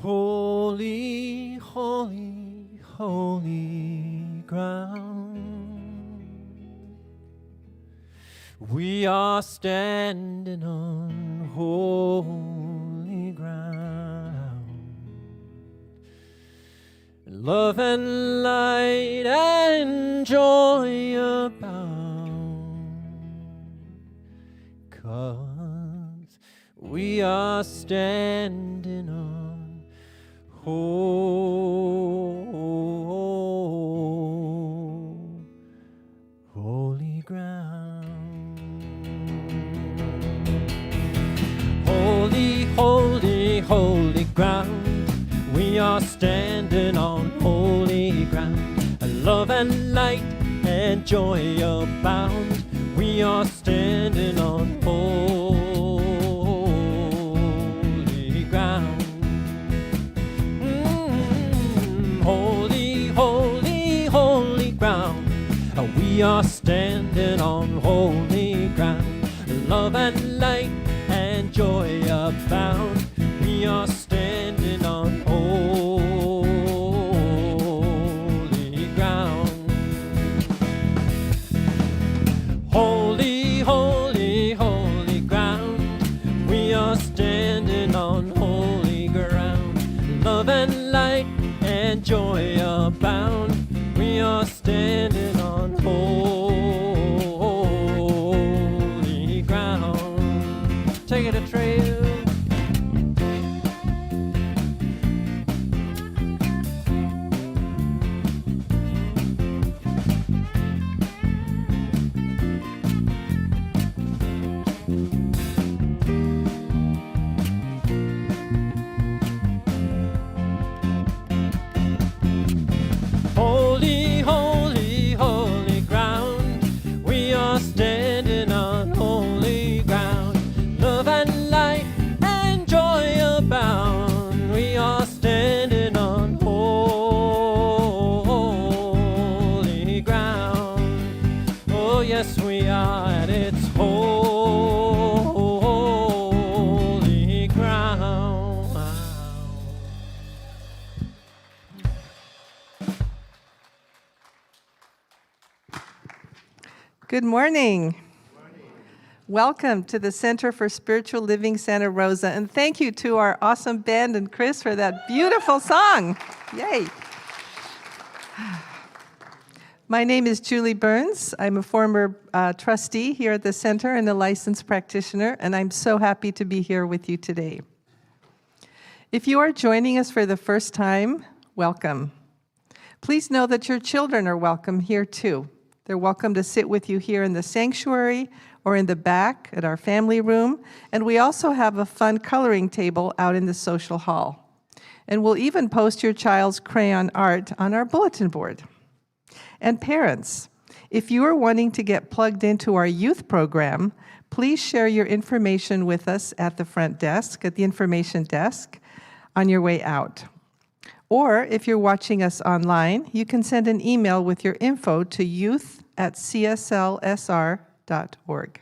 Holy, holy, holy ground. We are standing on holy ground. Love and light and joy abound, 'cause we are standing on holy ground. Holy, holy, holy ground. We are standing on holy ground. Love and light and joy abound. We are standing on holy ground. Holy, holy, holy ground. We are standing on holy ground. Love and light and joy abound. We are standing on holy ground. Holy, holy, holy ground. We are standing on holy ground. Love and light and joy abound. We are standing on holy ground. Take it a trail. Holy, holy, holy ground. We are standing on holy ground. Love and light and joy abound. We are standing on holy ground. Oh yes, we are, and it's holy ground. Good morning. Welcome to the Center for Spiritual Living Santa Rosa, and thank you to our awesome band and Chris for that beautiful song. Yay. My name is Julie Burns. I'm a former trustee here at the center and a licensed practitioner, and I'm so happy to be here with you today. If you are joining us for the first time, welcome. Please know that your children are welcome here too. They're welcome to sit with you here in the sanctuary or in the back at our family room. And we also have a fun coloring table out in the social hall. And we'll even post your child's crayon art on our bulletin board. And parents, if you are wanting to get plugged into our youth program, please share your information with us at the front desk, at the information desk, on your way out. Or if you're watching us online, you can send an email with your info to youth@cslsr.org.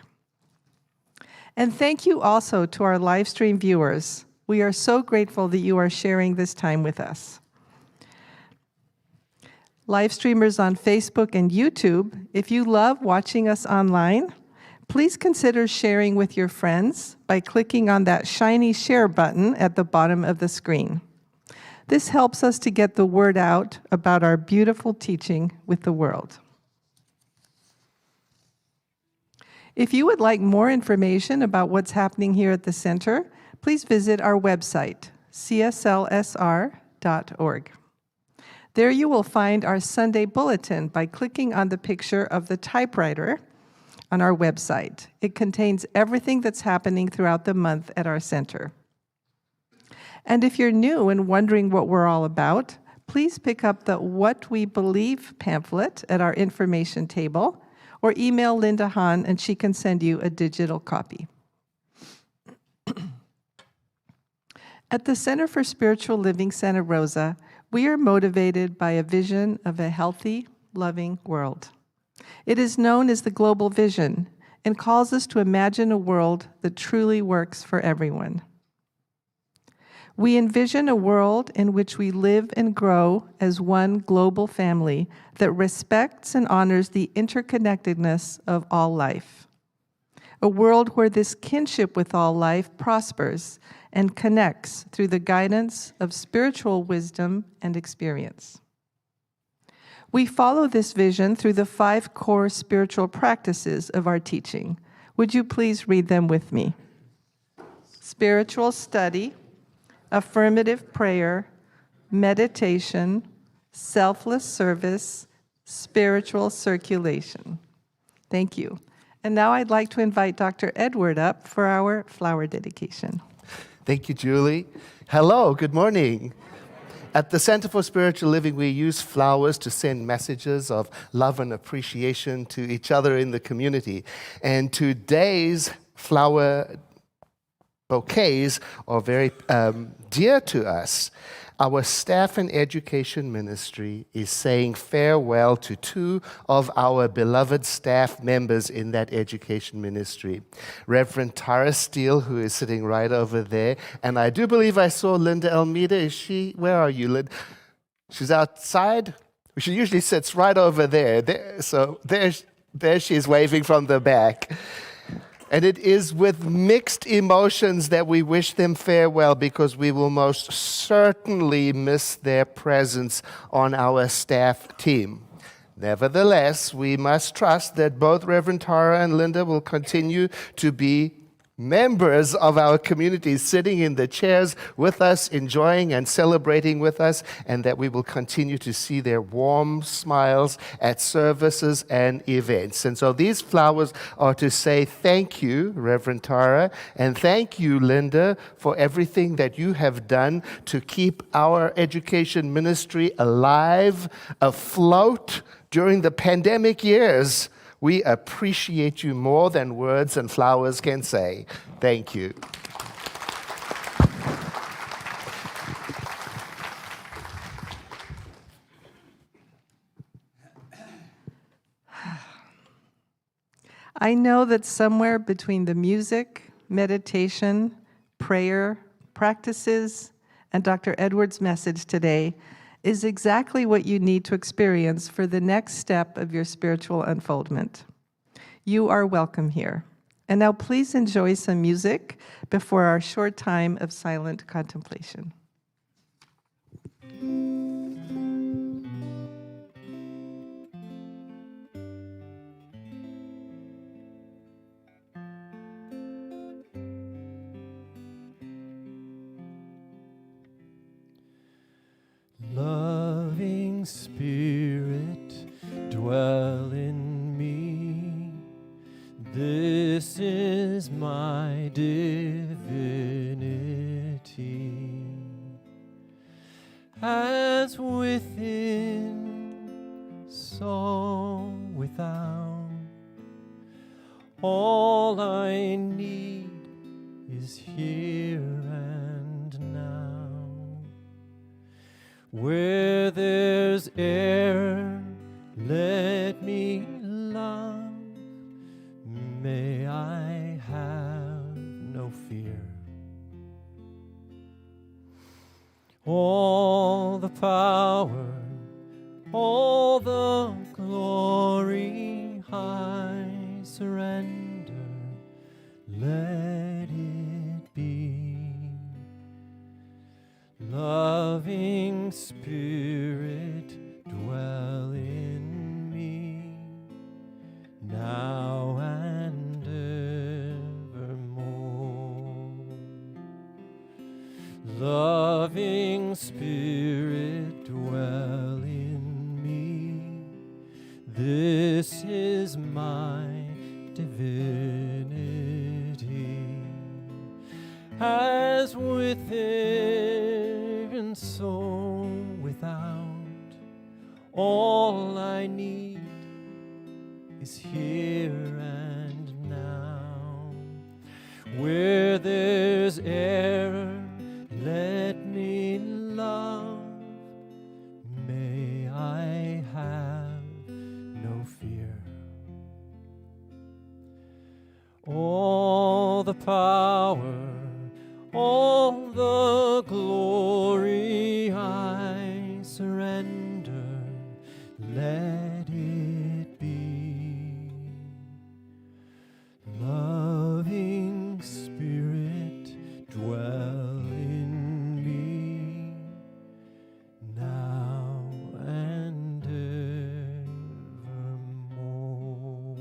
And thank you also to our live stream viewers. We are so grateful that you are sharing this time with us. Live streamers on Facebook and YouTube, if you love watching us online, please consider sharing with your friends by clicking on that shiny share button at the bottom of the screen. This helps us to get the word out about our beautiful teaching with the world. If you would like more information about what's happening here at the center, please visit our website, cslsr.org. There you will find our Sunday bulletin by clicking on the picture of the typewriter on our website. It contains everything that's happening throughout the month at our center. And if you're new and wondering what we're all about, please pick up the What We Believe pamphlet at our information table, or email Linda Hahn and she can send you a digital copy. At the Center for Spiritual Living Santa Rosa, we are motivated by a vision of a healthy, loving world. It is known as the Global Vision and calls us to imagine a world that truly works for everyone. We envision a world in which we live and grow as one global family that respects and honors the interconnectedness of all life. A world where this kinship with all life prospers and connects through the guidance of spiritual wisdom and experience. We follow this vision through the 5 core spiritual practices of our teaching. Would you please read them with me? Spiritual study, affirmative prayer, meditation, selfless service, spiritual circulation. Thank you. And now I'd like to invite Dr. Edward up for our flower dedication. Thank you, Julie. Hello, good morning. At the Center for Spiritual Living, we use flowers to send messages of love and appreciation to each other in the community. And today's flower bouquets are very dear to us. Our staff and education ministry is saying farewell to 2 of our beloved staff members in that education ministry. Reverend Tara Steele, who is sitting right over there, and I do believe I saw Linda Almeida. Where are you, Linda? She's outside? She usually sits right over there. So there she is waving from the back. And it is with mixed emotions that we wish them farewell, because we will most certainly miss their presence on our staff team. Nevertheless, we must trust that both Reverend Tara and Linda will continue to be members of our community, sitting in the chairs with us, enjoying and celebrating with us, and that we will continue to see their warm smiles at services and events. And so these flowers are to say thank you, Reverend Tara, and thank you, Linda, for everything that you have done to keep our education ministry alive, afloat during the pandemic years. We appreciate you more than words and flowers can say. Thank you. I know that somewhere between the music, meditation, prayer, practices, and Dr. Edwards' message today is exactly what you need to experience for the next step of your spiritual unfoldment. You are welcome here. And now please enjoy some music before our short time of silent contemplation. Loving Spirit, dwell in me. This is my divinity. As within, so without. All I need is here and now. Where there's error, let me love. May I have no fear. All the power, all the glory, I surrender. Let it be. Loving Spirit, dwell in me, now and evermore. Loving Spirit, dwell in me. This is my divinity. As within, so without. All I need is here and now. Where there's error, let me love. May I have no fear. All the power, All the glory I surrender, let it be. Loving Spirit, dwell in me, now and evermore.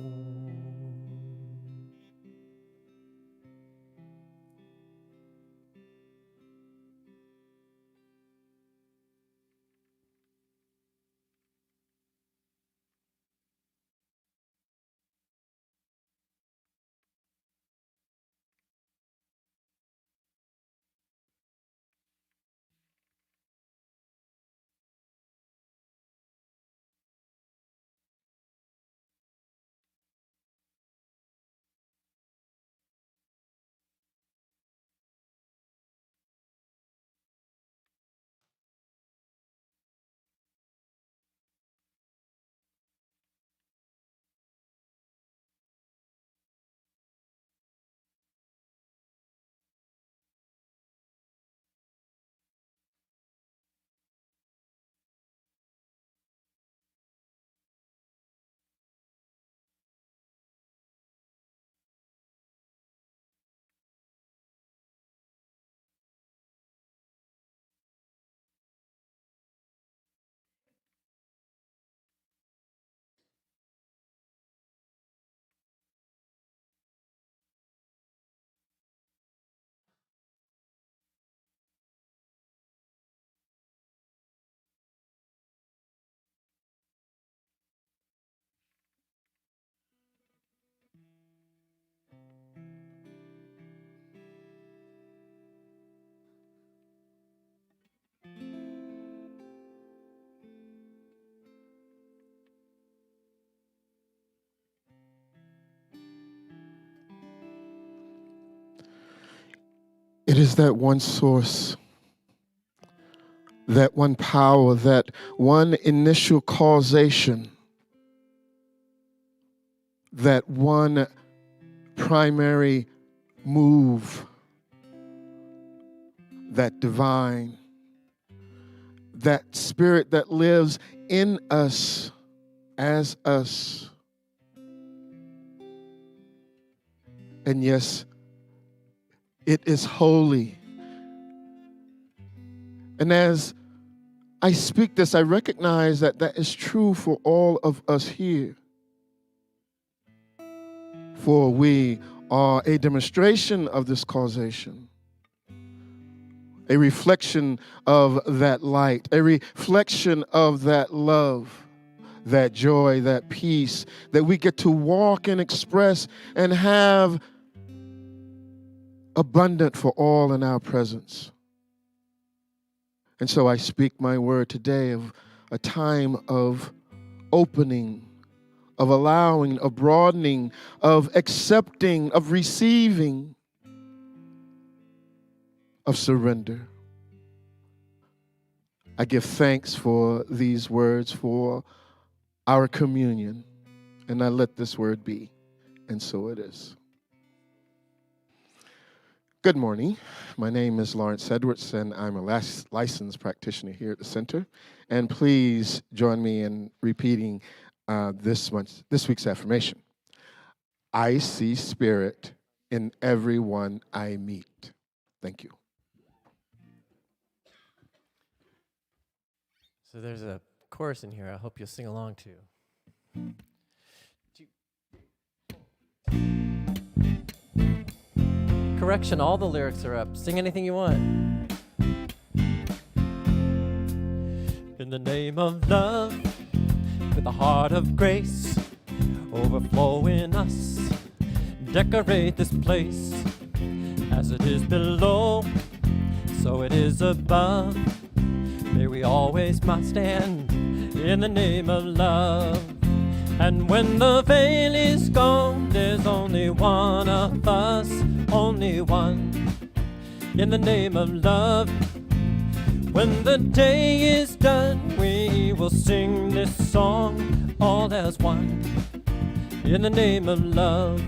It is that one source, that one power, that one initial causation, that one primary move, that divine, that spirit that lives in us as us. And yes, it is holy. And as I speak this, I recognize that that is true for all of us here. For we are a demonstration of this causation, a reflection of that light, a reflection of that love, that joy, that peace that we get to walk and express and have abundant for all in our presence. And so I speak my word today of a time of opening, of allowing, of broadening, of accepting, of receiving, of surrender. I give thanks for these words, for our communion, and I let this word be, and so it is. Good morning. My name is Lawrence Edwards, and I'm a licensed practitioner here at the center. And please join me in repeating this week's affirmation. I see spirit in everyone I meet. Thank you. So there's a chorus in here I hope you'll sing along to. Correction, all the lyrics are up. Sing anything you want. In the name of love, with a heart of grace, overflow in us, decorate this place. As it is below, so it is above. May we always must stand in the name of love. And when the veil is gone, there's only one of us, only one, in the name of love. When the day is done, we will sing this song all as one, in the name of love.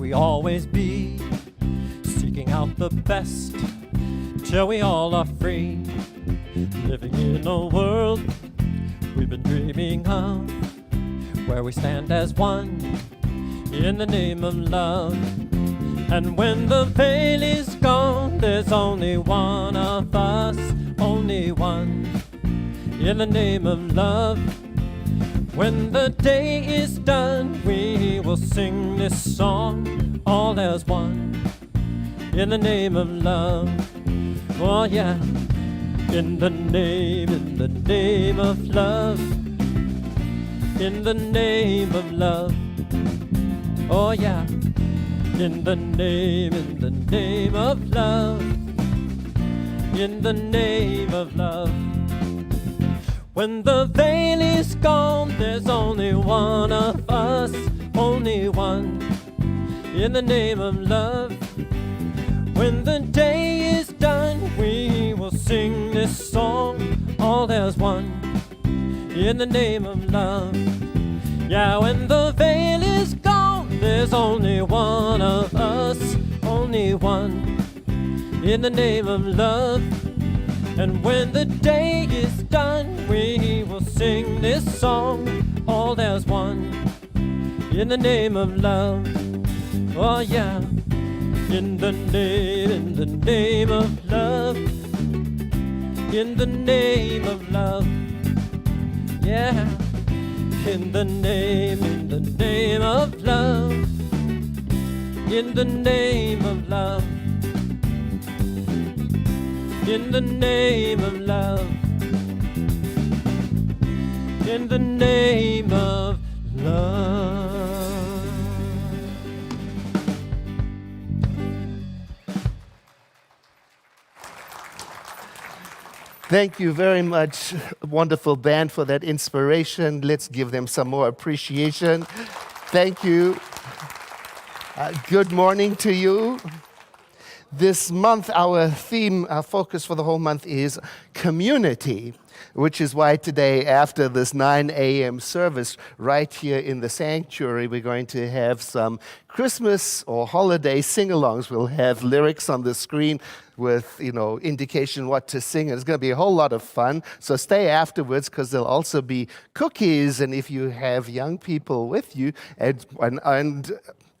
we always be, seeking out the best till we all are free, living in a world we've been dreaming of, where we stand as one in the name of love. And when the veil is gone, there's only one of us, only one in the name of love. When the day is done, we will sing this song, all as one in the name of love. Oh yeah, in the name of love, in the name of love. Oh yeah, in the name of love, in the name of love. When the veil is gone, there's only one of us, only one in the name of love. When the day is done, we will sing this song, all as one in the name of love. Yeah, when the veil is gone, there's only one of us, only one in the name of love. And when the day is done, we will sing this song, all as one in the name of love. Oh yeah, in the name of love, in the name of love. Yeah, in the name of love, in the name of love, in the name of love, in the name of love. Thank you very much, wonderful band, for that inspiration. Let's give them some more appreciation. Thank you. Good morning to you. This month, our theme, our focus for the whole month is community, which is why today, after this 9 a.m. service, right here in the sanctuary, we're going to have some Christmas or holiday sing-alongs. We'll have lyrics on the screen with, indication what to sing. And it's going to be a whole lot of fun. So stay afterwards, because there'll also be cookies. And if you have young people with you, and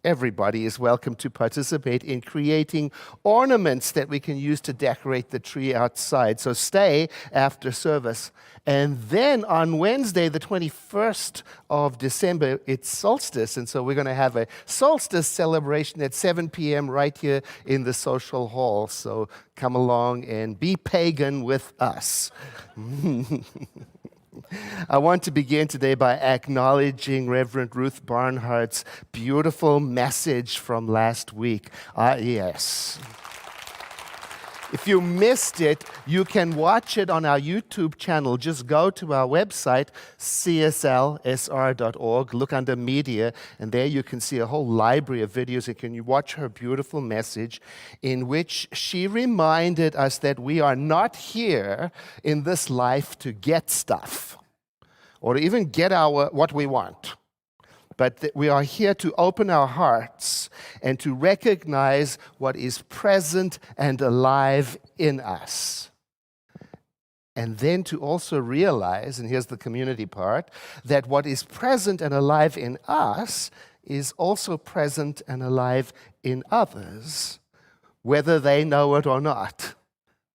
everybody is welcome to participate in creating ornaments that we can use to decorate the tree outside. So stay after service. And then on Wednesday, the 21st of December, it's solstice. And so we're going to have a solstice celebration at 7 p.m. right here in the social hall. So come along and be pagan with us. I want to begin today by acknowledging Reverend Ruth Barnhart's beautiful message from last week. Yes. If you missed it, you can watch it on our YouTube channel. Just go to our website, cslsr.org, look under media, and there you can see a whole library of videos. And you watch her beautiful message in which she reminded us that we are not here in this life to get stuff or to even get what we want, but that we are here to open our hearts and to recognize what is present and alive in us. And then to also realize, and here's the community part, that what is present and alive in us is also present and alive in others, whether they know it or not,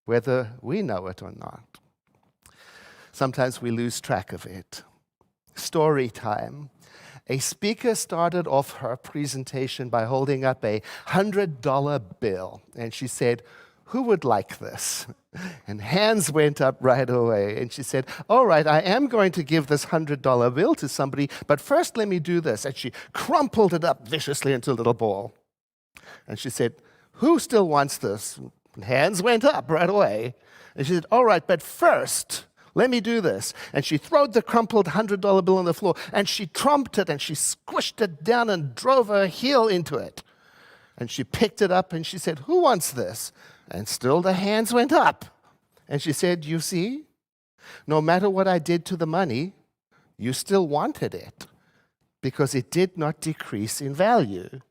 whether we know it or not. Sometimes we lose track of it. Story time. A speaker started off her presentation by holding up a $100 bill, and she said, "Who would like this?" And hands went up right away, and she said, "All right, I am going to give this $100 bill to somebody, but first let me do this." And she crumpled it up viciously into a little ball. And she said, "Who still wants this?" And hands went up right away. And she said, "All right, but first, let me do this." And she threw the crumpled $100 bill on the floor, and she trumped it, and she squished it down and drove her heel into it. And she picked it up, and she said, "Who wants this?" And still the hands went up. And she said, "You see, no matter what I did to the money, you still wanted it because it did not decrease in value."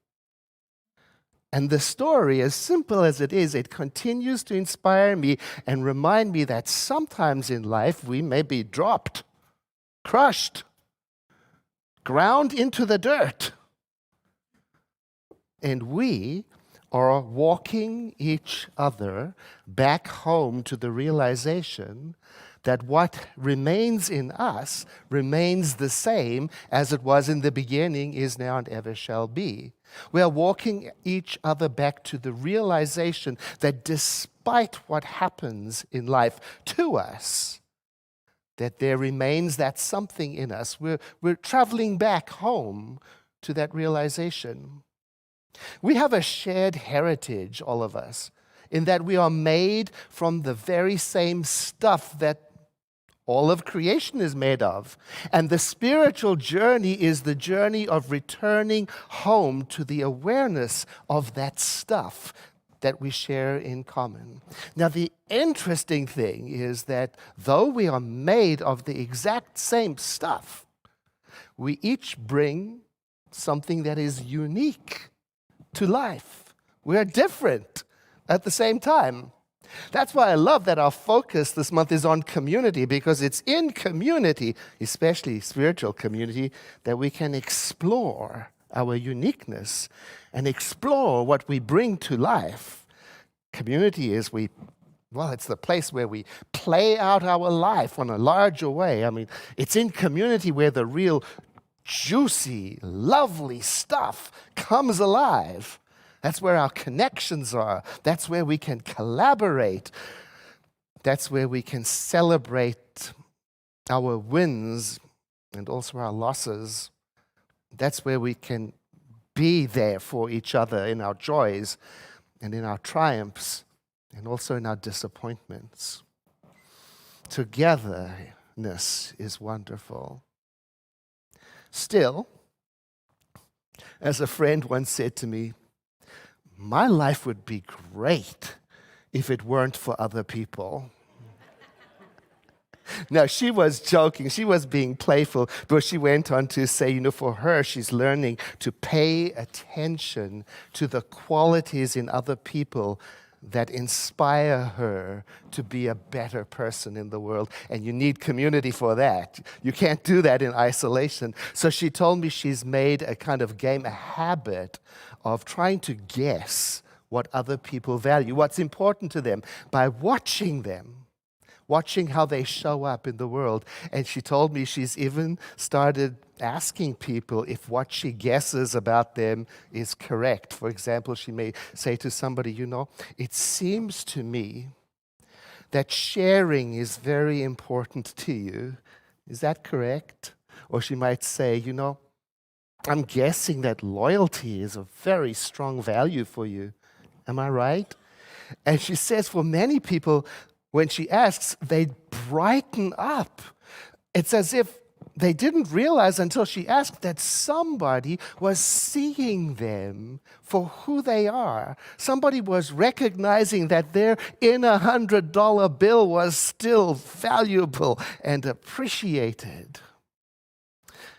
And the story, as simple as it is, it continues to inspire me and remind me that sometimes in life we may be dropped, crushed, ground into the dirt. And we are walking each other back home to the realization that what remains in us remains the same as it was in the beginning, is now, and ever shall be. We are walking each other back to the realization that despite what happens in life to us, that there remains that something in us. We're traveling back home to that realization. We have a shared heritage, all of us, in that we are made from the very same stuff that all of creation is made of. And the spiritual journey is the journey of returning home to the awareness of that stuff that we share in common. Now, the interesting thing is that though we are made of the exact same stuff, we each bring something that is unique to life. We are different at the same time. That's why I love that our focus this month is on community, because it's in community, especially spiritual community, that we can explore our uniqueness and explore what we bring to life. Community is it's the place where we play out our life on a larger way. I mean, it's in community where the real juicy, lovely stuff comes alive. That's where our connections are. That's where we can collaborate. That's where we can celebrate our wins and also our losses. That's where we can be there for each other in our joys and in our triumphs and also in our disappointments. Togetherness is wonderful. Still, as a friend once said to me, my life would be great if it weren't for other people. Now, she was joking. She was being playful, but she went on to say, for her, she's learning to pay attention to the qualities in other people that inspire her to be a better person in the world. And you need community for that. You can't do that in isolation. So she told me she's made a kind of game, a habit of trying to guess what other people value, what's important to them, by watching them, watching how they show up in the world. And she told me she's even started asking people if what she guesses about them is correct. For example, she may say to somebody, it seems to me that sharing is very important to you. Is that correct? Or she might say, I'm guessing that loyalty is a very strong value for you. Am I right? And she says for many people, when she asks, they brighten up. It's as if they didn't realize until she asked that somebody was seeing them for who they are. Somebody was recognizing that their in $100 bill was still valuable and appreciated.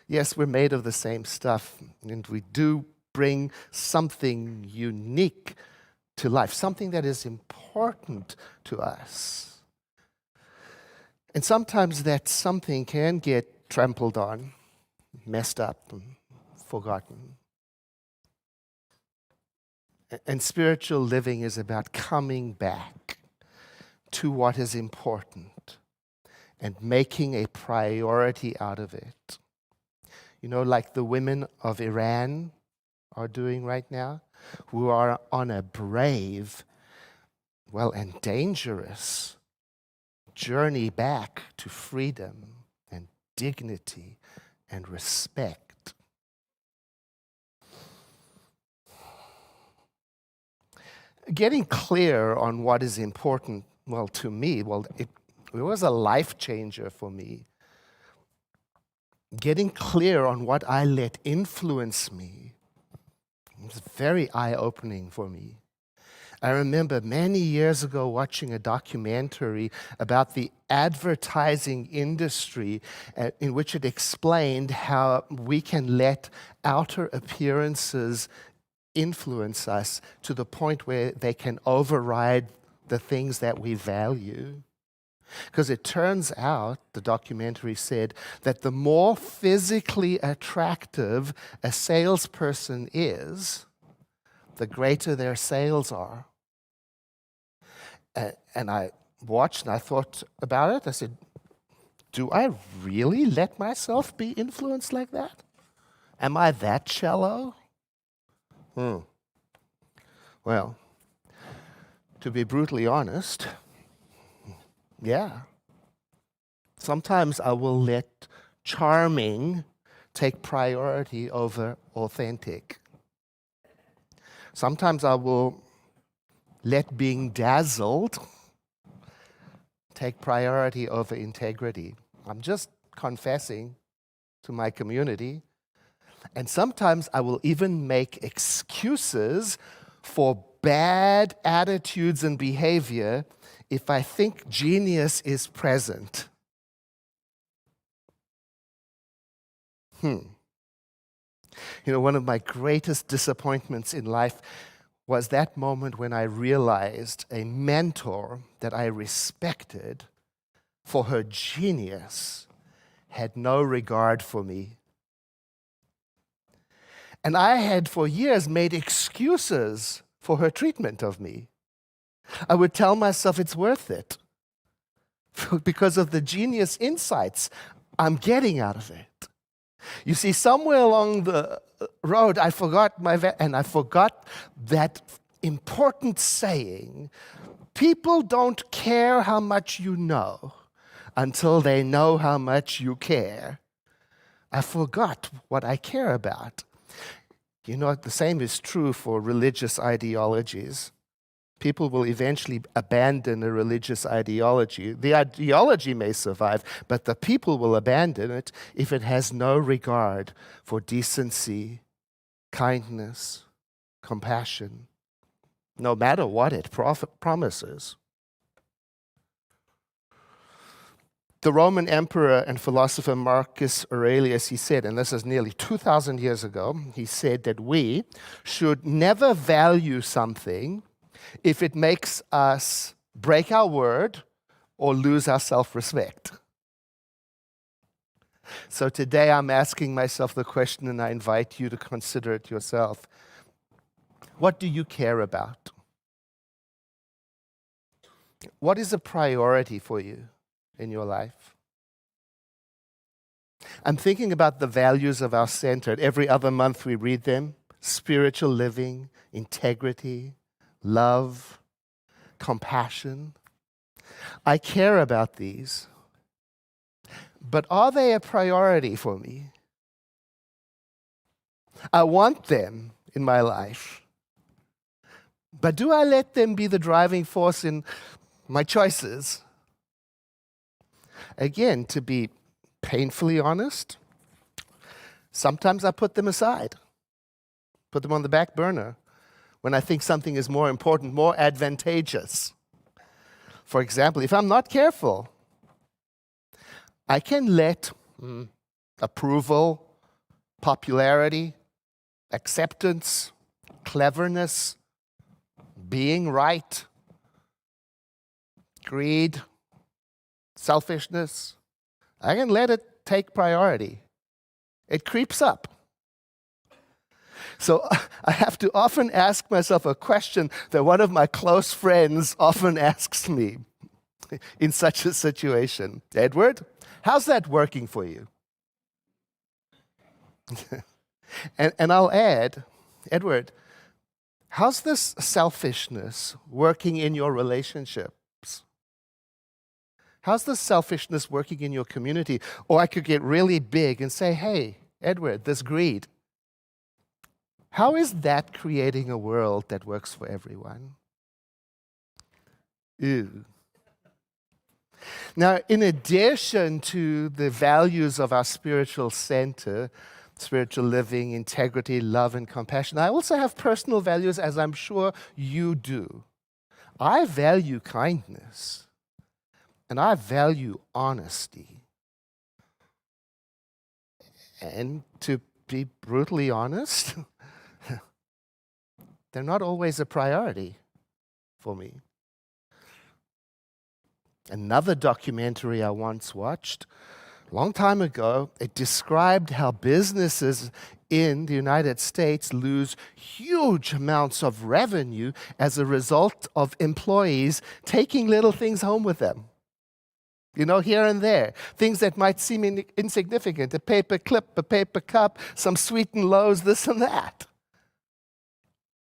Yes, we're made of the same stuff, and we do bring something unique to life, something that is important to us. And sometimes that something can get trampled on, messed up, and forgotten. And spiritual living is about coming back to what is important and making a priority out of it. Like the women of Iran are doing right now, who are on a brave, and dangerous journey back to freedom and dignity and respect. Getting clear on what is important, to me, it was a life changer for me. Getting clear on what I let influence me was very eye-opening for me. I remember many years ago watching a documentary about the advertising industry in which it explained how we can let outer appearances influence us to the point where they can override the things that we value. Because it turns out, the documentary said, that the more physically attractive a salesperson is, the greater their sales are. And I watched and I thought about it. I said, do I really let myself be influenced like that? Am I that shallow? Well, to be brutally honest, yeah. Sometimes I will let charming take priority over authentic. Sometimes I will let being dazzled take priority over integrity. I'm just confessing to my community. And sometimes I will even make excuses for bad attitudes and behavior if I think genius is present. One of my greatest disappointments in life was that moment when I realized a mentor that I respected for her genius had no regard for me. And I had for years made excuses for her treatment of me. I would tell myself it's worth it because of the genius insights I'm getting out of it. You see, somewhere along the road, I forgot I forgot that important saying, people don't care how much you know until they know how much you care. I forgot what I care about. The same is true for religious ideologies. People will eventually abandon a religious ideology. The ideology may survive, but the people will abandon it if it has no regard for decency, kindness, compassion, no matter what it promises. The Roman emperor and philosopher Marcus Aurelius, he said, and this is nearly 2,000 years ago, he said that we should never value something if it makes us break our word or lose our self-respect. So today I'm asking myself the question, and I invite you to consider it yourself. What do you care about? What is a priority for you in your life? I'm thinking about the values of our center. Every other month we read them: spiritual living, integrity, love, compassion. I care about these, but are they a priority for me? I want them in my life, but do I let them be the driving force in my choices? Again, to be painfully honest, sometimes I put them aside, put them on the back burner when I think something is more important, more advantageous. For example, if I'm not careful, I can let approval, popularity, acceptance, cleverness, being right, greed, selfishness, I can let it take priority. It creeps up. So I have to often ask myself a question that one of my close friends often asks me in such a situation. Edward, how's that working for you? and I'll add, Edward, how's this selfishness working in your relationships? How's this selfishness working in your community? Or I could get really big and say, hey, Edward, this greed, how is that creating a world that works for everyone? Ew. Now, in addition to the values of our spiritual center, spiritual living, integrity, love, and compassion, I also have personal values, as I'm sure you do. I value kindness, and I value honesty. And to be brutally honest, they're not always a priority for me. Another documentary I once watched, a long time ago, it described how businesses in the United States lose huge amounts of revenue as a result of employees taking little things home with them. You know, here and there, things that might seem insignificant, a paper clip, a paper cup, some sweetened loaves, this and that.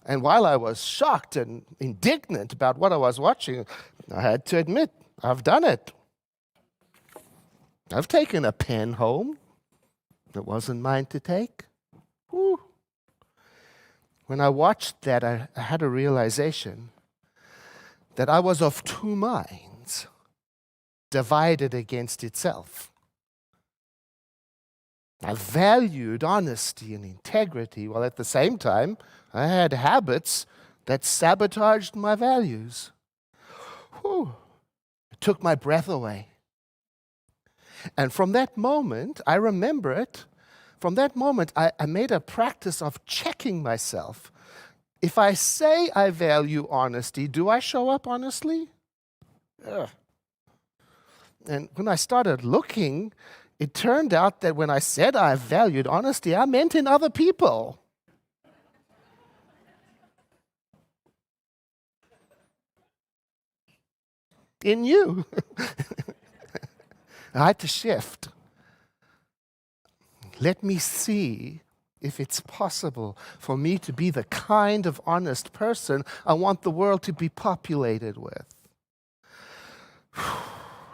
And while I was shocked and indignant about what I was watching, I had to admit, I've done it. I've taken a pen home that wasn't mine to take. Whew. When I watched that, I had a realization that I was of two minds, divided against itself. I valued honesty and integrity, while at the same time, I had habits that sabotaged my values. Whew. It took my breath away. And from that moment, I remember it, from that moment, I made a practice of checking myself. If I say I value honesty, do I show up honestly? Ugh. And when I started looking, it turned out that when I said I valued honesty, I meant in other people. In you. I had to shift. Let me see if it's possible for me to be the kind of honest person I want the world to be populated with.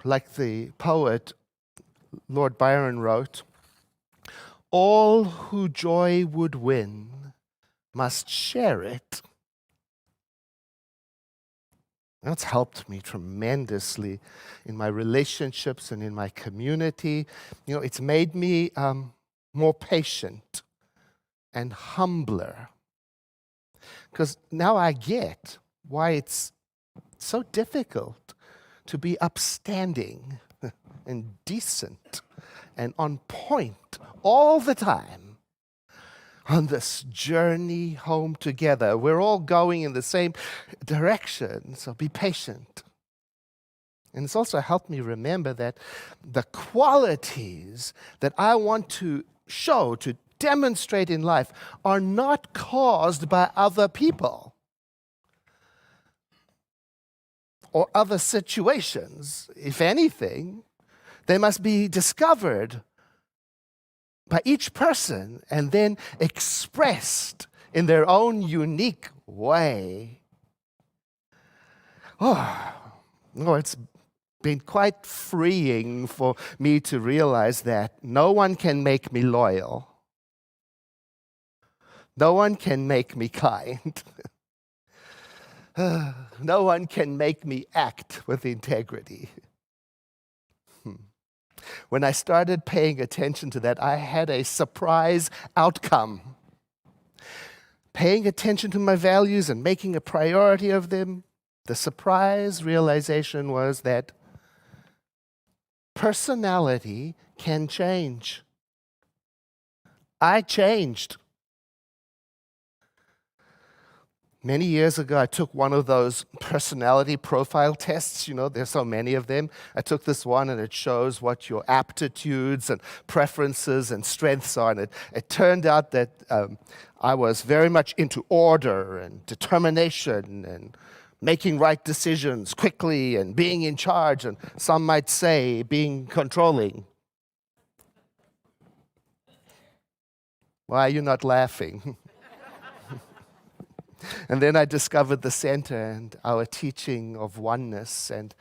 Like the poet Lord Byron wrote, all who joy would win must share it. That's helped me tremendously in my relationships and in my community. You know, it's made me more patient and humbler. Because now I get why it's so difficult to be upstanding and decent and on point all the time. On this journey home together, we're all going in the same direction, so be patient. And it's also helped me remember that the qualities that I want to show, to demonstrate in life, are not caused by other people or other situations. If anything, they must be discovered by each person and then expressed in their own unique way. It's been quite freeing for me to realize that no one can make me loyal. No one can make me kind. No one can make me act with integrity. When I started paying attention to that, I had a surprise outcome. Paying attention to my values and making a priority of them, the surprise realization was that personality can change. I changed. Many years ago, I took one of those personality profile tests. You know, there's so many of them. I took this one, and it shows what your aptitudes and preferences and strengths are. And it turned out that I was very much into order and determination and making right decisions quickly and being in charge, and some might say being controlling. Why are you not laughing? And then I discovered the center and our teaching of oneness, and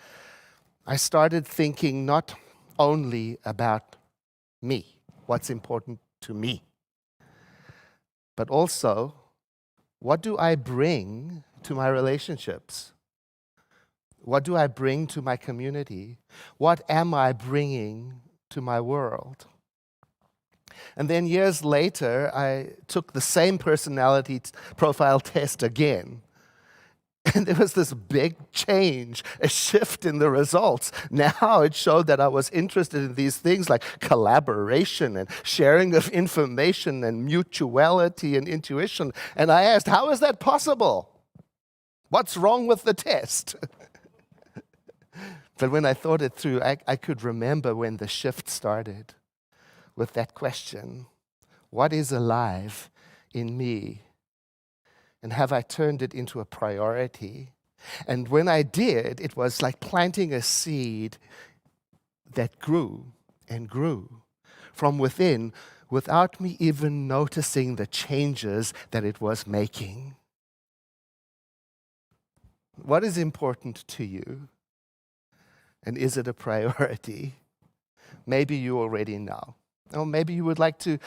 I started thinking not only about me, what's important to me, but also, what do I bring to my relationships? What do I bring to my community? What am I bringing to my world? And then years later, I took the same personality profile test again. And there was this big change, a shift in the results. Now it showed that I was interested in these things like collaboration and sharing of information and mutuality and intuition. And I asked, how is that possible? What's wrong with the test? But when I thought it through, I could remember when the shift started with that question, what is alive in me? And have I turned it into a priority? And when I did, it was like planting a seed that grew and grew from within without me even noticing the changes that it was making. What is important to you? And is it a priority? Maybe you already know. Or maybe you would like to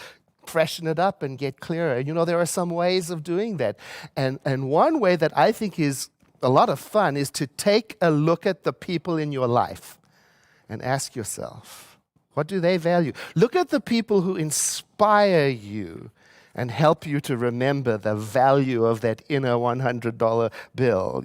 freshen it up and get clearer. You know, there are some ways of doing that. And one way that I think is a lot of fun is to take a look at the people in your life and ask yourself, what do they value? Look at the people who inspire you and help you to remember the value of that inner $100 bill.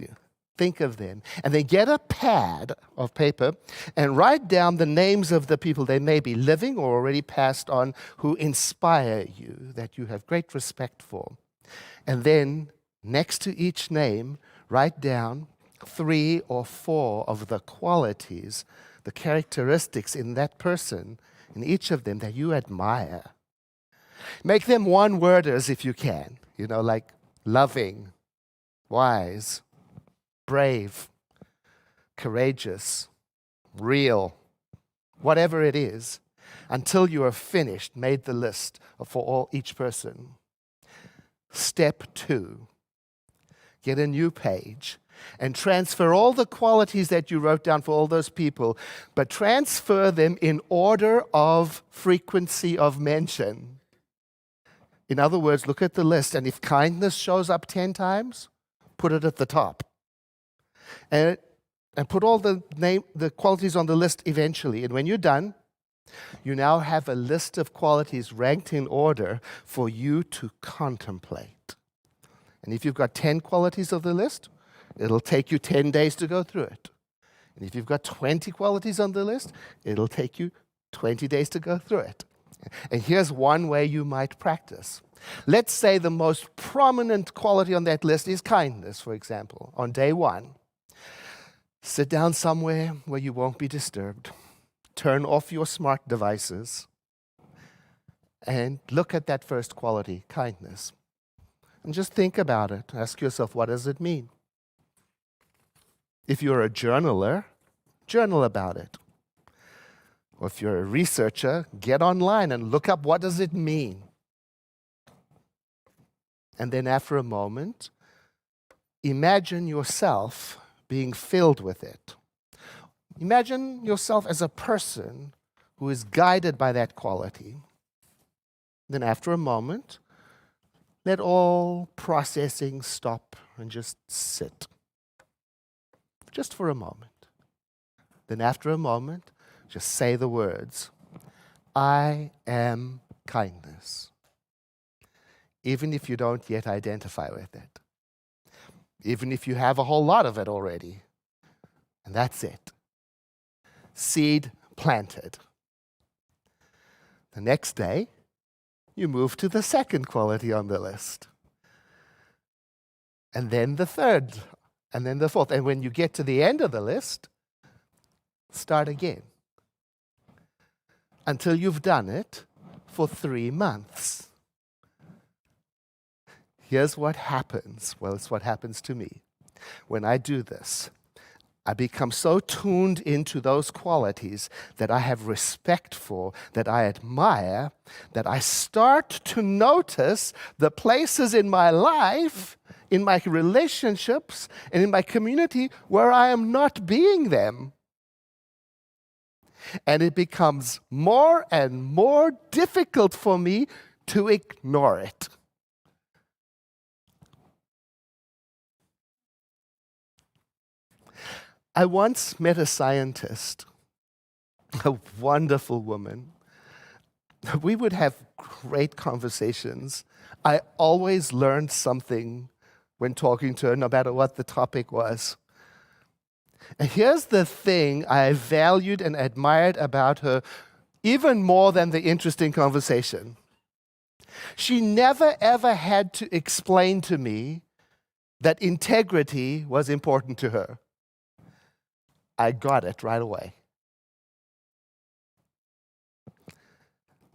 Think of them. And then get a pad of paper and write down the names of the people, they may be living or already passed on, who inspire you, that you have great respect for. And then, next to each name, write down 3 or 4 of the qualities, the characteristics in that person, in each of them, that you admire. Make them one-worders if you can, you know, like loving, wise, brave, courageous, real, whatever it is, until you are finished, made the list for each person. Step 2, get a new page and transfer all the qualities that you wrote down for all those people, but transfer them in order of frequency of mention. In other words, look at the list, and if kindness shows up 10 times, put it at the top. And put all the qualities on the list eventually. And when you're done, you now have a list of qualities ranked in order for you to contemplate. And if you've got 10 qualities of the list, it'll take you 10 days to go through it. And if you've got 20 qualities on the list, it'll take you 20 days to go through it. And here's one way you might practice. Let's say the most prominent quality on that list is kindness, for example. On day 1, sit down somewhere where you won't be disturbed. Turn off your smart devices and look at that first quality, kindness. And just think about it. Ask yourself, what does it mean? If you're a journaler, journal about it. Or if you're a researcher, get online and look up what does it mean. And then after a moment, imagine yourself being filled with it. Imagine yourself as a person who is guided by that quality. Then after a moment, let all processing stop and just sit. Just for a moment. Then after a moment, just say the words, I am kindness. Even if you don't yet identify with it. Even if you have a whole lot of it already. And that's it. Seed planted. The next day, you move to the second quality on the list. And then the third, and then the fourth. And when you get to the end of the list, start again. Until you've done it for 3 months. Here's what happens. Well, it's what happens to me. When I do this, I become so tuned into those qualities that I have respect for, that I admire, that I start to notice the places in my life, in my relationships, and in my community where I am not being them. And it becomes more and more difficult for me to ignore it. I once met a scientist, a wonderful woman. We would have great conversations. I always learned something when talking to her, no matter what the topic was. And here's the thing I valued and admired about her even more than the interesting conversation. She never ever had to explain to me that integrity was important to her. I got it right away.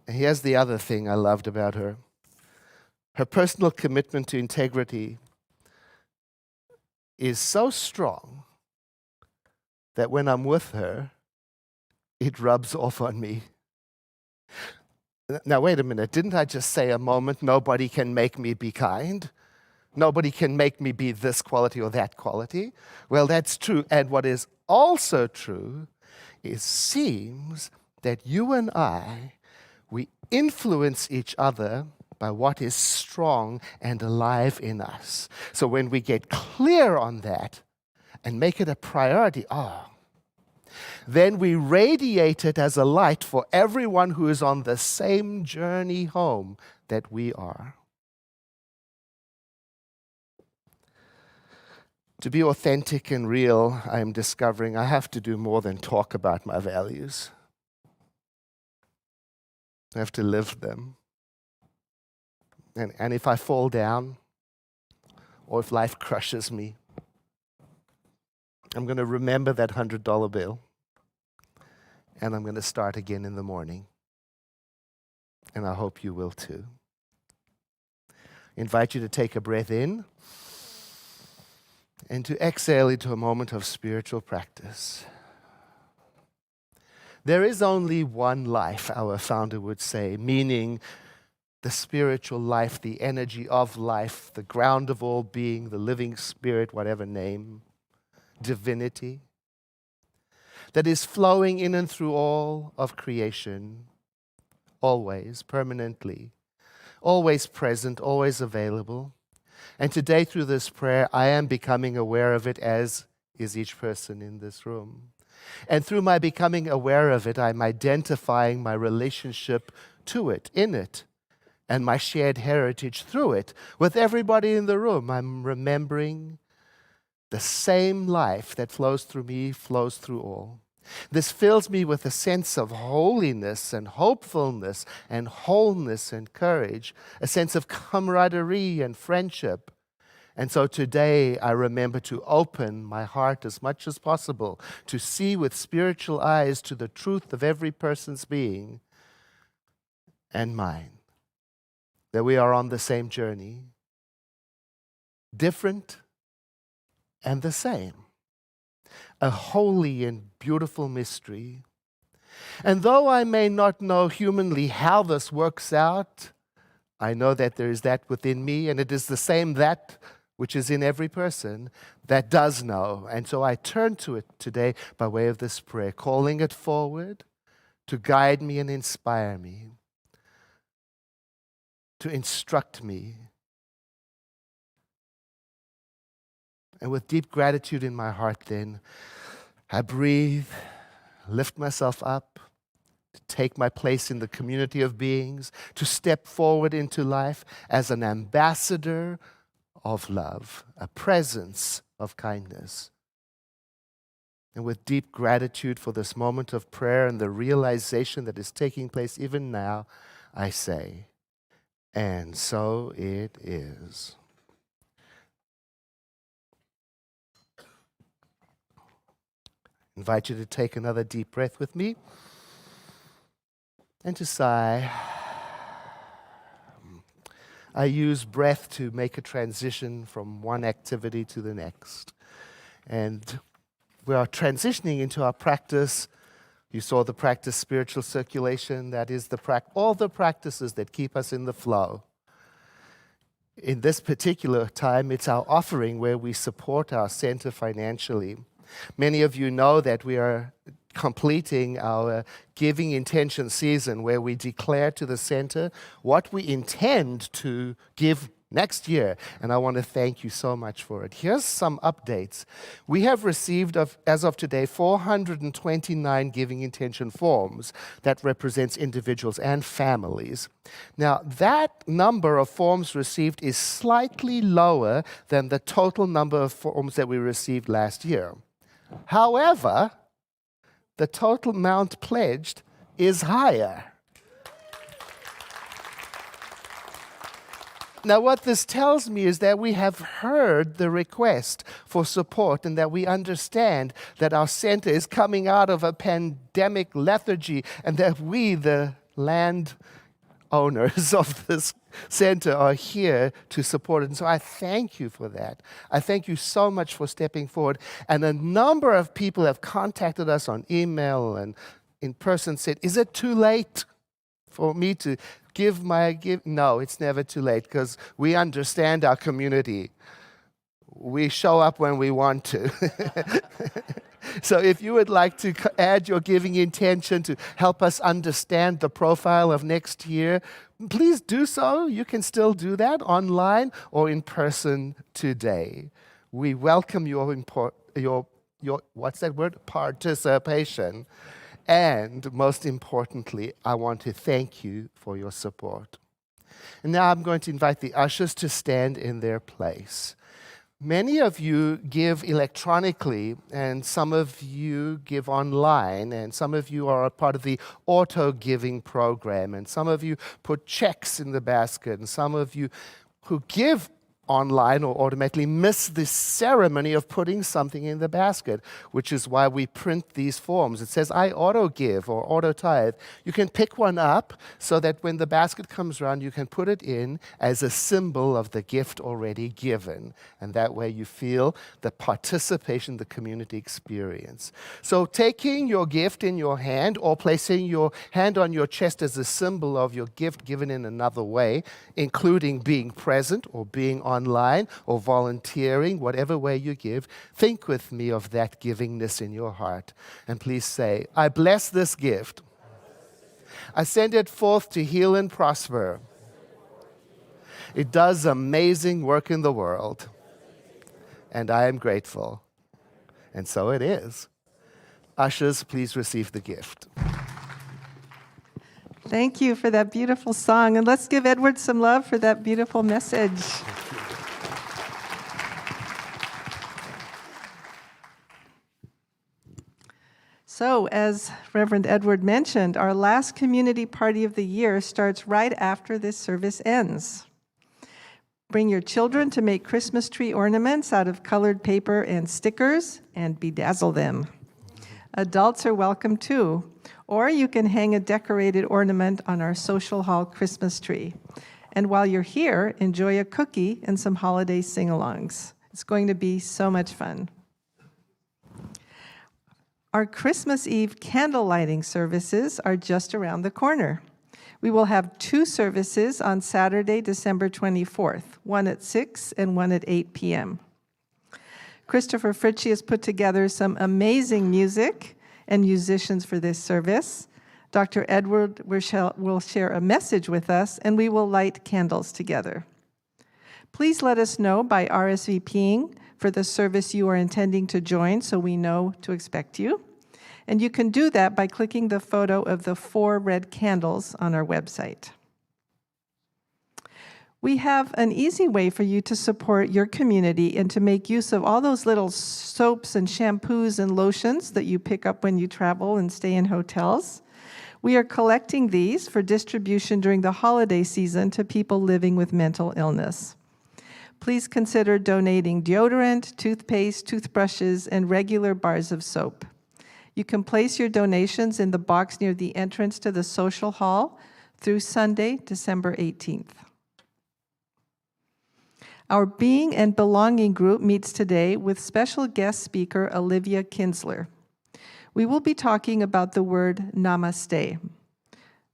And here's the other thing I loved about her. Her personal commitment to integrity is so strong that when I'm with her, it rubs off on me. Now, wait a minute. Didn't I just say a moment, nobody can make me be kind? Nobody can make me be this quality or that quality? Well, that's true. And what is also true, it seems that you and I, we influence each other by what is strong and alive in us. So when we get clear on that and make it a priority, then we radiate it as a light for everyone who is on the same journey home that we are. To be authentic and real, I am discovering I have to do more than talk about my values. I have to live them. And if I fall down, or if life crushes me, I'm going to remember that $100 bill, and I'm going to start again in the morning. And I hope you will too. I invite you to take a breath in and to exhale into a moment of spiritual practice. There is only one life, our founder would say, meaning the spiritual life, the energy of life, the ground of all being, the living spirit, whatever name, divinity, that is flowing in and through all of creation, always, permanently, always present, always available. And today, through this prayer, I am becoming aware of it, as is each person in this room. And through my becoming aware of it, I'm identifying my relationship to it, in it, and my shared heritage through it. With everybody in the room, I'm remembering the same life that flows through me flows through all. This fills me with a sense of holiness and hopefulness and wholeness and courage, a sense of camaraderie and friendship. And so today I remember to open my heart as much as possible, to see with spiritual eyes to the truth of every person's being and mine, that we are on the same journey, different and the same. A holy and beautiful mystery. And though I may not know humanly how this works out, I know that there is that within me, and it is the same that which is in every person that does know. And so I turn to it today by way of this prayer, calling it forward to guide me and inspire me, to instruct me. And with deep gratitude in my heart then, I breathe, lift myself up, to take my place in the community of beings, to step forward into life as an ambassador of love, a presence of kindness. And with deep gratitude for this moment of prayer and the realization that is taking place even now, I say, and so it is. Invite you to take another deep breath with me and to sigh. I use breath to make a transition from one activity to the next. And we are transitioning into our practice. You saw the practice, spiritual circulation. That is all the practices that keep us in the flow. In this particular time, it's our offering where we support our center financially. Many of you know that we are completing our giving intention season where we declare to the center what we intend to give next year, and I want to thank you so much for it. Here's some updates. We have received, as of today, 429 giving intention forms that represents individuals and families. Now, that number of forms received is slightly lower than the total number of forms that we received last year. However, the total amount pledged is higher. Now, what this tells me is that we have heard the request for support and that we understand that our center is coming out of a pandemic lethargy and that we, the land owners of this center, are here to support it. And so I thank you for that. I thank you so much for stepping forward. And a number of people have contacted us on email and in person, said, is it too late for me to give? No, it's never too late, because we understand our community. We show up when we want to. So if you would like to add your giving intention to help us understand the profile of next year, please do so. You can still do that online or in person today. We welcome your what's that word? Participation. And most importantly, I want to thank you for your support. And now I'm going to invite the ushers to stand in their place. Many of you give electronically, and some of you give online, and some of you are a part of the auto giving program, and some of you put checks in the basket, and some of you who give online or automatically miss the ceremony of putting something in the basket, which is why we print these forms. It says, I auto give or auto tithe. You can pick one up so that when the basket comes around, you can put it in as a symbol of the gift already given. And that way you feel the participation, the community experience. So taking your gift in your hand or placing your hand on your chest as a symbol of your gift given in another way, including being present or being online or volunteering, whatever way you give, think with me of that givingness in your heart. And please say, I bless this gift. I send it forth to heal and prosper. It does amazing work in the world. And I am grateful. And so it is. Ushers, please receive the gift. Thank you for that beautiful song. And let's give Edward some love for that beautiful message. So, as Reverend Edward mentioned, our last community party of the year starts right after this service ends. Bring your children to make Christmas tree ornaments out of colored paper and stickers and bedazzle them. Adults are welcome too, or you can hang a decorated ornament on our social hall Christmas tree. And while you're here, enjoy a cookie and some holiday sing-alongs. It's going to be so much fun. Our Christmas Eve candle lighting services are just around the corner. We will have 2 services on Saturday, December 24th, one at 6 and one at 8 p.m. Christopher Fritchie has put together some amazing music and musicians for this service. Dr. Edward will share a message with us, and we will light candles together. Please let us know by RSVPing for the service you are intending to join so we know to expect you. And you can do that by clicking the photo of the 4 red candles on our website. We have an easy way for you to support your community and to make use of all those little soaps and shampoos and lotions that you pick up when you travel and stay in hotels. We are collecting these for distribution during the holiday season to people living with mental illness. Please consider donating deodorant, toothpaste, toothbrushes, and regular bars of soap. You can place your donations in the box near the entrance to the social hall through Sunday, December 18th. Our Being and Belonging group meets today with special guest speaker Olivia Kinsler. We will be talking about the word namaste.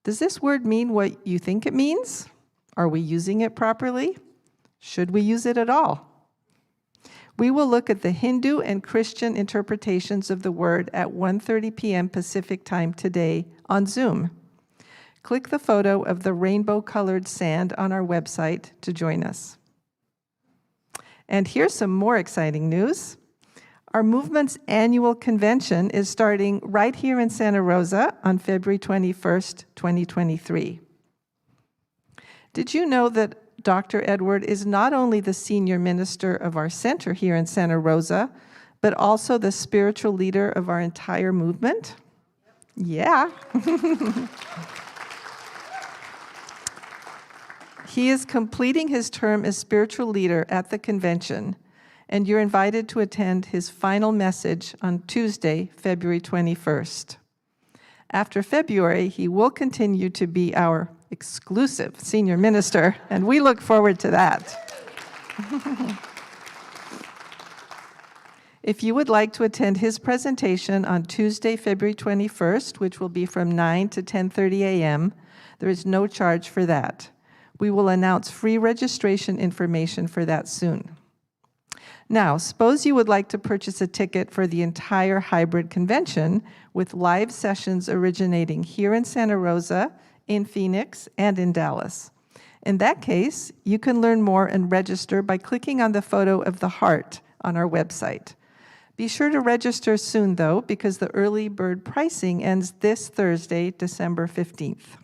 Does this word mean what you think it means? Are we using it properly? Should we use it at all? We will look at the Hindu and Christian interpretations of the word at 1:30 p.m. Pacific time today on Zoom. Click the photo of the rainbow-colored sand on our website to join us. And here's some more exciting news. Our movement's annual convention is starting right here in Santa Rosa on February 21st, 2023. Did you know that Dr. Edward is not only the senior minister of our center here in Santa Rosa, but also the spiritual leader of our entire movement? Yeah. He is completing his term as spiritual leader at the convention, and you're invited to attend his final message on Tuesday, February 21st. After February, he will continue to be our exclusive senior minister, and we look forward to that. If you would like to attend his presentation on Tuesday, February 21st, which will be from 9 to 10:30 a.m., there is no charge for that. We will announce free registration information for that soon. Now, suppose you would like to purchase a ticket for the entire hybrid convention with live sessions originating here in Santa Rosa, in Phoenix, and in Dallas. In that case, you can learn more and register by clicking on the photo of the heart on our website. Be sure to register soon, though, because the early bird pricing ends this Thursday, December 15th.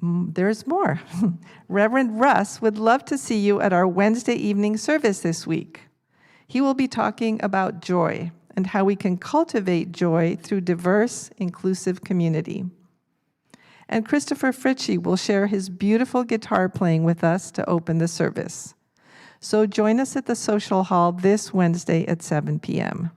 There's more. Reverend Russ would love to see you at our Wednesday evening service this week. He will be talking about joy and how we can cultivate joy through diverse, inclusive community. And Christopher Fritchie will share his beautiful guitar playing with us to open the service. So join us at the social hall this Wednesday at 7 p.m.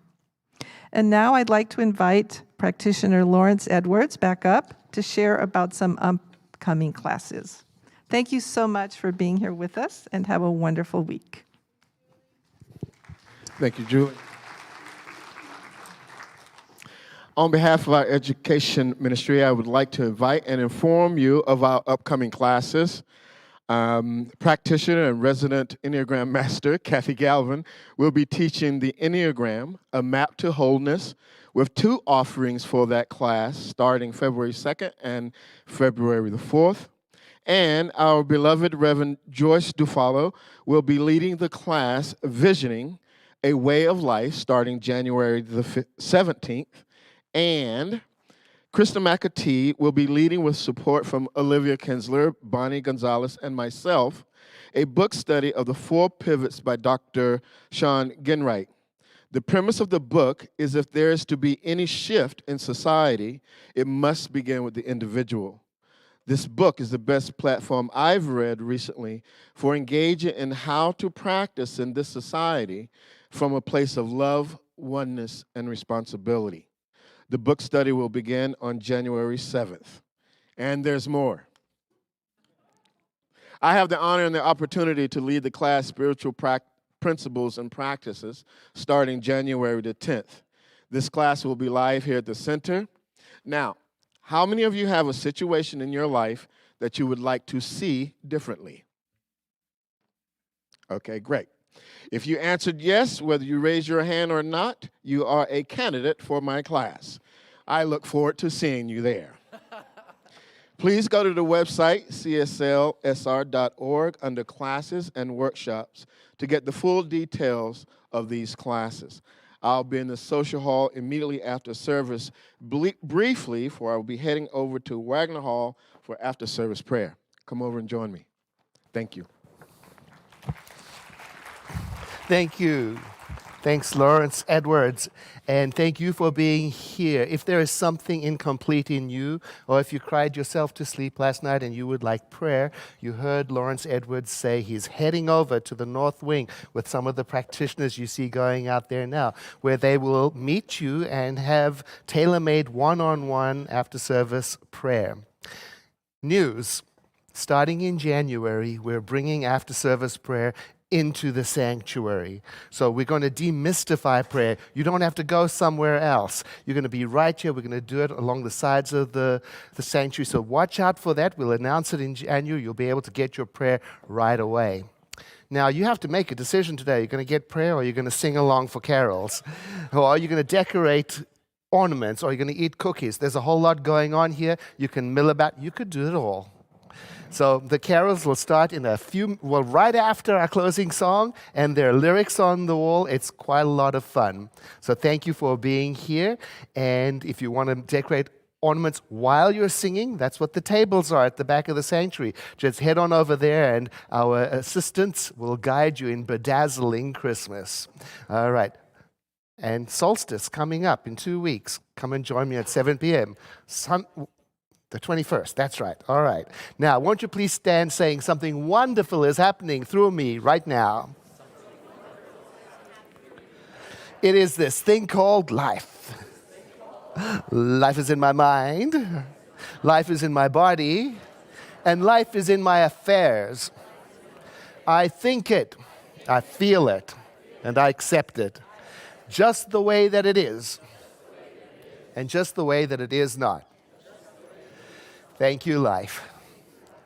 And now I'd like to invite practitioner Lawrence Edwards back up to share about some upcoming classes. Thank you so much for being here with us, and have a wonderful week. Thank you, Julie. On behalf of our education ministry, I would like to invite and inform you of our upcoming classes. Practitioner and resident Enneagram Master, Kathy Galvin, will be teaching the Enneagram, A Map to Wholeness, with 2 offerings for that class starting February 2nd and February the 4th. And our beloved Reverend Joyce Dufalo will be leading the class Visioning a Way of Life starting January the 17th. And Krista McAtee will be leading with support from Olivia Kinsler, Bonnie Gonzalez, and myself, a book study of the 4 Pivots by Dr. Sean Ginwright. The premise of the book is if there is to be any shift in society, it must begin with the individual. This book is the best platform I've read recently for engaging in how to practice in this society from a place of love, oneness, and responsibility. The book study will begin on January 7th. And there's more. I have the honor and the opportunity to lead the class Spiritual Principles and Practices starting January the 10th. This class will be live here at the center. Now, how many of you have a situation in your life that you would like to see differently? Okay, great. If you answered yes, whether you raise your hand or not, you are a candidate for my class. I look forward to seeing you there. Please go to the website, cslsr.org, under Classes and Workshops to get the full details of these classes. I'll be in the social hall immediately after service briefly, for I will be heading over to Wagner Hall for after-service prayer. Come over and join me. Thank you. Thank you. Thanks, Lawrence Edwards. And thank you for being here. If there is something incomplete in you, or if you cried yourself to sleep last night and you would like prayer, you heard Lawrence Edwards say he's heading over to the North Wing with some of the practitioners you see going out there now, where they will meet you and have tailor-made one-on-one after-service prayer. News. Starting in January, we're bringing after-service prayer into the sanctuary. So we're going to demystify prayer. You don't have to go somewhere else. You're going to be right here. We're going to do it along the sides of the sanctuary. So watch out for that. We'll announce it in January. You'll be able to get your prayer right away. Now, you have to make a decision today. You're going to get prayer, or you're going to sing along for carols, or are you going to decorate ornaments, or you're going to eat cookies. There's a whole lot going on here. You can mill about. You could do it all. So the carols will start in right after our closing song, and there are lyrics on the wall. It's quite a lot of fun. So thank you for being here. And if you want to decorate ornaments while you're singing, that's what the tables are at the back of the sanctuary. Just head on over there, and our assistants will guide you in bedazzling Christmas. All right. And solstice coming up in 2 weeks. Come and join me at 7 p.m. The 21st, that's right. All right. Now, won't you please stand saying something wonderful is happening through me right now? It is this thing called life. Life is in my mind, life is in my body, and life is in my affairs. I think it, I feel it, and I accept it, just the way that it is, and just the way that it is not. Thank you, life.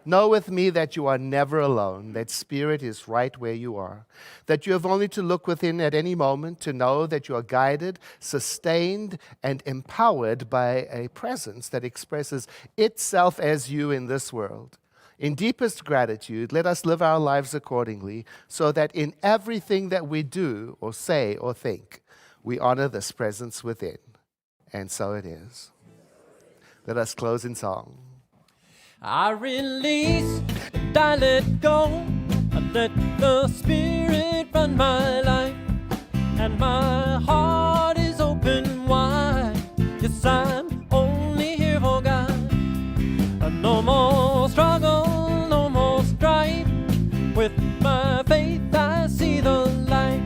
Know with me that you are never alone, that Spirit is right where you are, that you have only to look within at any moment to know that you are guided, sustained, and empowered by a presence that expresses itself as you in this world. In deepest gratitude, let us live our lives accordingly, so that in everything that we do or say or think, we honor this presence within. And so it is. Let us close in song. I release and I let go. I let the Spirit run my life, and my heart is open wide. Yes, I'm only here for God. No more struggle, no more strife. With my faith I see the light.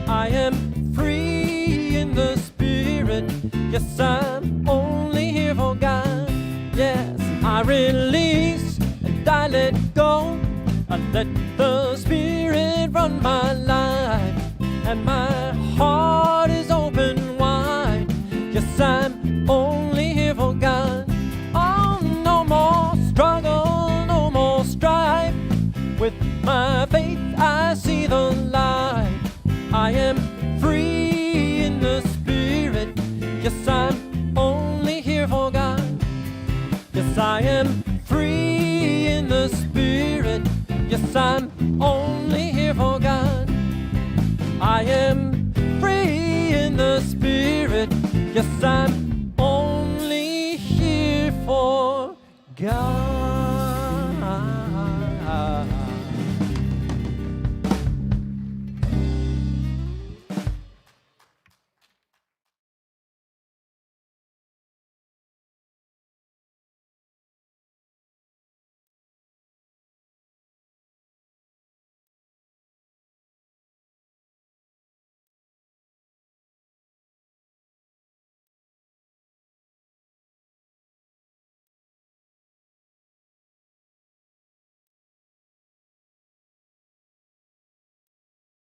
I am free in the Spirit. Yes, I'm only here for God. Yes, I release and I let go. I let the Spirit run my life, and my heart is open wide. Yes, I'm only here for God. Oh, no more struggle, no more strife. With my faith I see the light. I am free in the Spirit. Yes, I'm only here for God. Yes, I am free in the Spirit. Yes, I'm only here for God. I am free in the Spirit. Yes, I'm only here for God.